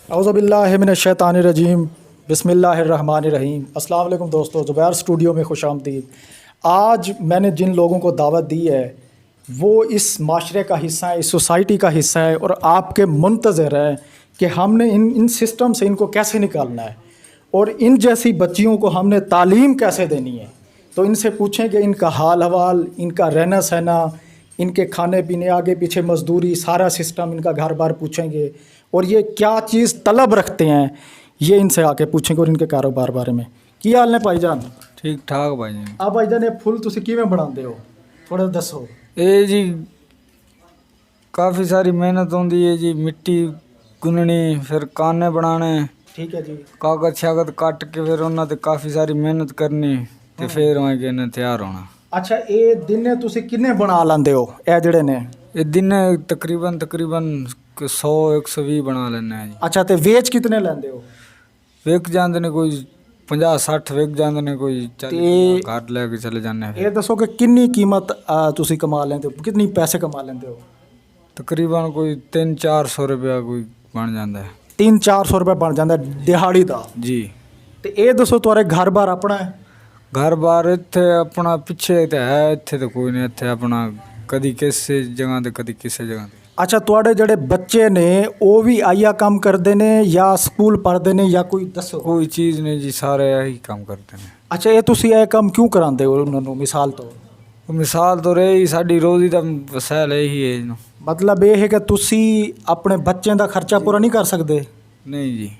औज़ुबिल्लाहिमिनश्शैतानिर्रजीम बिस्मिल्लाहिर्रहमानिर्रहीम। अस्सलाम वालेकुम दोस्तों, ज़ुबैर स्टूडियो में खुशामदीद। आज मैंने जिन लोगों को दावत दी है वो इस माशरे का हिस्सा है, इस सोसाइटी का हिस्सा है और आपके मुंतज़र हैं कि हमने इन सिस्टम से इनको कैसे निकालना है और इन जैसी बच्चियों को हमने तालीम कैसे देनी है। तो इनसे पूछेंगे इनका हाल हवाल, इनका रहना सहना, इनके खाने पीने, आगे पीछे मजदूरी, सारा सिस्टम, इनका घर बार पूछेंगे और ये क्या चीज़ तलब रखते हैं ये इनसे आके पूछेंगे और इनके कारोबार बारे में। की हाल ने भाईजान? ठीक ठाक भाई जी। आ भाईजान ये फुल तुसी किवें बनाते हो थोड़ा दसो। ਇਹ ਜੀ ਕਾਫੀ ਸਾਰੀ ਮਿਹਨਤ ਹੁੰਦੀ ਹੈ ਜੀ, ਮਿੱਟੀ ਗੁੰਨਣੀ, ਫਿਰ ਕਾਨੇ ਬਣਾਉਣੇ, ठीक है जी। ਕਾਗਜ਼ ਸ਼ਾਗਜ਼ ਕੱਟ ਕੇ ਫਿਰ ਉਹਨਾਂ ਤੇ ਕਾਫੀ ਸਾਰੀ ਮਿਹਨਤ ਕਰਨੀ ਤੇ ਫਿਰ ਉਹ ਇਹਨੇ ਤਿਆਰ ਹੋਣਾ। अच्छा ये दिन तुसी किन्ने बना लेंदे हो ए जेड़े ने? ਇਹ ਦਿਨ ਤਕਰੀਬਨ 100 120 ਬਣਾ ਲੈਂਦੇ ਆ ਜੀ। अच्छा ते वेच कितने लेंदे हो? ਵਿਕ ਜਾਂਦੇ ਨੇ ਕੋਈ 50 60 ਵਿਕ ਜਾਂਦੇ ਨੇ, ਕੋਈ 40 ਘਰ ਲੈ ਕੇ ਚਲੇ ਜਾਂਦੇ ਆ। ये दसो कि किन्नी कीमत तुसी कमा लेंदे हो, कितनी पैसे कमा लेंदे हो? ਤਕਰੀਬਨ ਕੋਈ 300-400 ਰੁਪਇਆ ਕੋਈ ਬਣ ਜਾਂਦਾ ਹੈ 300-400 रुपये बन जाता दिहाड़ी का। ਜੀ। ते ये दसो तुहारे घर बार अपना है? ਘਰ ਬਾਰ ਇੱਥੇ ਆਪਣਾ ਪਿੱਛੇ ਤੇ ਹੈ, ਇੱਥੇ ਤਾਂ ਕੋਈ ਨਹੀਂ, ਇੱਥੇ ਆਪਣਾ ਕਦੀ ਕਿਸੇ ਜਗ੍ਹਾ ਤੇ ਕਦੀ ਕਿਸੇ ਜਗ੍ਹਾ ਤੇ। अच्छा तुहाडे जेड़े बच्चे ने वो भी आइया काम करते ने या स्कूल पढ़ते ने या कोई दसो? ਕੋਈ ਚੀਜ਼ ਨਹੀਂ ਜੀ, ਸਾਰੇ ਇਹੀ ਕੰਮ ਕਰਦੇ ਨੇ। अच्छा ये तुसी ये काम क्यों करांदे हो उन्होंने? मिसाल तो ਮਿਸਾਲ ਤੋਂ ਰਹੀ ਸਾਡੀ ਰੋਜ਼ੀ ਦਾ ਵਸੈਲ ਇਹੀ ਹੈ ਇਹਨੂੰ। मतलब ये है कि तुसी अपने बच्चों का खर्चा पूरा नहीं कर सकते? ਨਹੀਂ ਜੀ।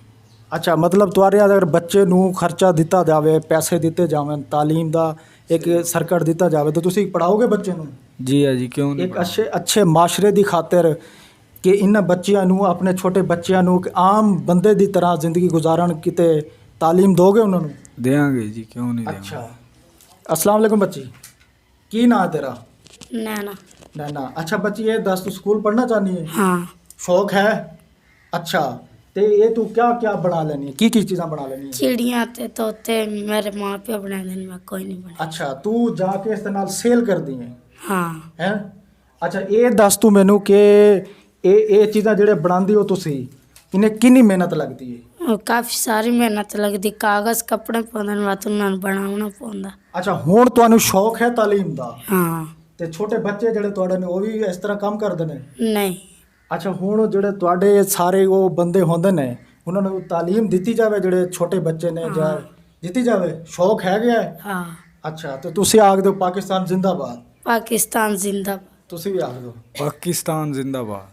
अच्छा मतलब तुहारे अगर बच्चे नू खर्चा दिता जावे, पैसे दिते जावन, तालीम दा एक सर्कट दिता जावे तो तुसी पढ़ाओगे बच्चे नू? ਜੀ ਆ ਜੀ, ਕਿਉਂ ਨਹੀਂ। एक अच्छे अच्छे माशरे की खातिर कि इन्हां बच्चियां नू, अपने छोटे बच्चियां नू एक आम बंदे की तरह जिंदगी गुजारन किते तालीम दोगे उन्होंने? ਦੇਵਾਂਗੇ ਜੀ, ਕਿਉਂ ਨਹੀਂ ਦੇਵਾਂਗੇ। अच्छा अस्सलाम वालेकुम बच्ची, की ना है तेरा? नैना। नैना। अच्छा बच्ची ये दस तू स्कूल पढ़ना चाहनी है? हाँ। शौक है? अच्छा ते ये तू क्या क्या बना लेनी है, की चीज़ां बना लेनी है? चिड़िया ते तोते मेरे माँ प्यो बना देने, मैं कोई नहीं बना। अच्छा तू जाके इस नाल सेल कर दी है हाँ। हैं? अच्छा ये दस तू मैनू कि ये चीज़ां जेह्ड़े बनांदी हो तुसी इन्हें किन्नी मेहनत लगती है? और काफ़ी सारी मेहनत लगती, कागज़ कपड़े पाने वास्ते उन्होंने बनाना पौंदा। अच्छा हुण तुहानू शौक है तालीम दा? हाँ। ते छोटे बच्चे जेह्ड़े तुहाडे ने वो भी इस तरह काम करदे ने? नहीं। अच्छा हुण जेह्ड़े तुहाडे सारे वो बंदे होंदे ने उन्हां नू तालीम दित्ती जावे, जेह्ड़े छोटे बच्चे ने जां दित्ती जावे? शौक है गया है? हाँ। अच्छा तो तुसी आखदे हो पाकिस्तान जिंदाबाद? पाकिस्तान जिंदाबाद। तुसी भी आखदे हो? ਪਾਕਿਸਤਾਨ ਜ਼ਿੰਦਾਬਾਦ।